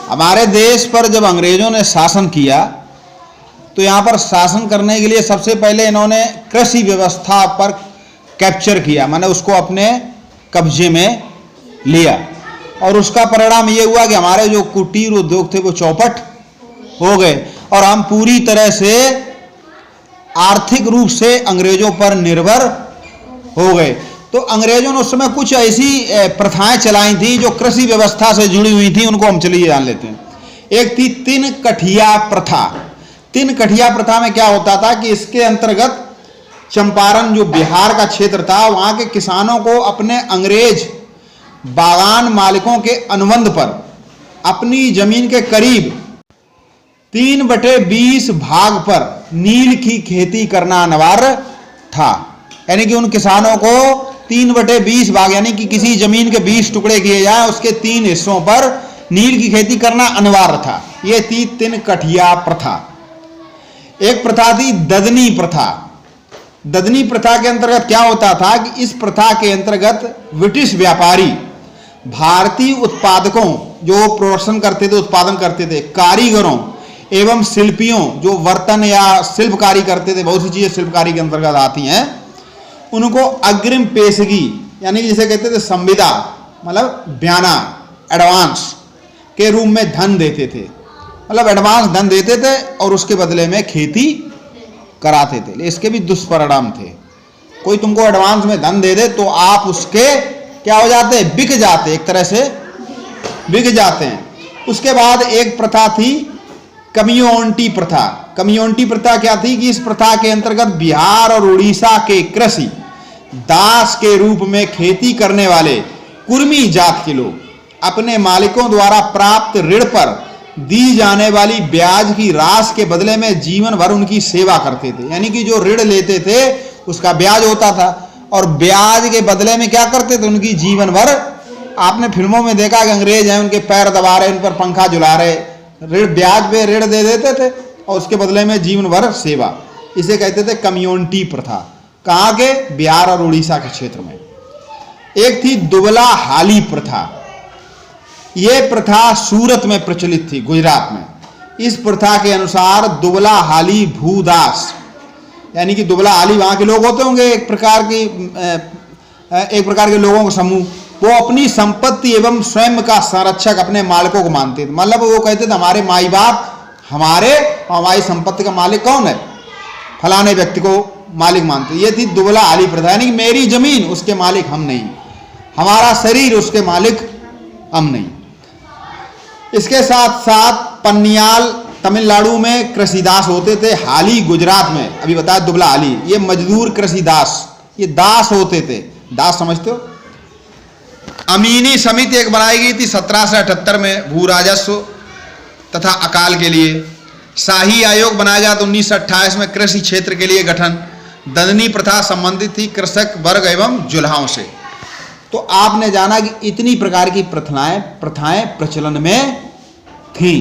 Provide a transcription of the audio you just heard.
हमारे देश पर जब अंग्रेजों ने शासन किया तो यहाँ पर शासन करने के लिए सबसे पहले इन्होंने कृषि व्यवस्था पर कैप्चर किया, माने उसको अपने कब्जे में लिया, और उसका परिणाम ये हुआ कि हमारे जो कुटीर उद्योग थे वो चौपट हो गए और हम पूरी तरह से आर्थिक रूप से अंग्रेजों पर निर्भर हो गए। तो अंग्रेजों ने उस समय कुछ ऐसी प्रथाएं चलाई थी जो कृषि व्यवस्था से जुड़ी हुई थी, उनको हम चलिए जान लेते हैं। एक थी तीन कठिया प्रथा। तीन कठिया प्रथा में क्या होता था कि इसके अंतर्गत चंपारण जो बिहार का क्षेत्र था, वहां के किसानों को अपने अंग्रेज बागान मालिकों के अनुबंध पर अपनी जमीन के करीब 3/20 भाग पर नील की खेती करना अनिवार्य था। यानी कि उन किसानों को 3/20 भाग, यानी कि किसी जमीन के 20 टुकड़े किए जाए, उसके 3 हिस्सों पर नील की खेती करना अनिवार्य था। यह थी तीन कठिया प्रथा। एक प्रथा थी ददनी प्रथा। ददनी प्रथा के अंतर्गत क्या होता था कि इस प्रथा के अंतर्गत ब्रिटिश व्यापारी भारतीय उत्पादकों जो प्रोडक्शन करते थे, उत्पादन करते थे, कारीगरों एवं शिल्पियों जो बर्तन या शिल्पकारी करते थे, बहुत सी चीजें शिल्पकारी के अंतर्गत आती हैं, उनको अग्रिम पेशगी यानी कि जिसे कहते थे संविदा, मतलब ब्याना, एडवांस के रूप में धन देते थे। मतलब एडवांस धन देते थे और उसके बदले में खेती कराते थे। इसके भी दुष्परिणाम थे। कोई तुमको एडवांस में धन दे दे तो आप उसके क्या हो जाते हैं, बिक जाते, एक तरह से बिक जाते हैं। उसके बाद एक प्रथा थी कम्युनिटी प्रथा। कम्युनिटी प्रथा क्या थी कि इस प्रथा के अंतर्गत बिहार और उड़ीसा के कृषि दास के रूप में खेती करने वाले कुर्मी जात के लोग अपने मालिकों द्वारा प्राप्त ऋण पर दी जाने वाली ब्याज की राशि के बदले में जीवन भर उनकी सेवा करते थे। यानी कि जो ऋण लेते थे उसका ब्याज होता था और ब्याज के बदले में क्या करते थे, उनकी जीवन भर, आपने फिल्मों में देखा कि अंग्रेज हैं उनके पैर दबा रहे, उन पर पंखा झुला रहे, ऋण ब्याज पे ऋण दे देते थे और उसके बदले में जीवन भर सेवा। इसे कहते थे कम्युनिटी प्रथा। कहाँ के? बिहार और उड़ीसा के क्षेत्र में। एक थी दुबला हाली प्रथा। यह प्रथा सूरत में प्रचलित थी, गुजरात में। इस प्रथा के अनुसार दुबला हाली भूदास, यानी कि दुबला हाली वहां के लोग होते होंगे, एक प्रकार के लोगों का समूह, वो अपनी संपत्ति एवं स्वयं का संरक्षक अपने मालिकों को मानते थे। मतलब वो कहते थे हमारे माई बाप हमारी संपत्ति का मालिक कौन है, फलाने व्यक्ति को मालिक मानते। ये थी दुबला हाली प्रथा, यानी कि मेरी जमीन उसके मालिक हम नहीं, हमारा शरीर उसके मालिक हम नहीं। इसके साथ साथ पन्नियाल तमिलनाडु में कृषिदास होते थे, हाली गुजरात में, अभी बताया दुबला हाली, ये मजदूर कृषिदास, ये दास होते थे। दास समझते हो? अमीनी समिति एक बनाई गई थी 1778 में भू राजस्व तथा अकाल के लिए। शाही आयोग बनाया गया था 1928 में कृषि क्षेत्र के लिए गठन। ददनी प्रथा संबंधित थी कृषक वर्ग एवं जुल्हाओं से। तो आपने जाना कि इतनी प्रकार की प्रथाएं प्रचलन में थी।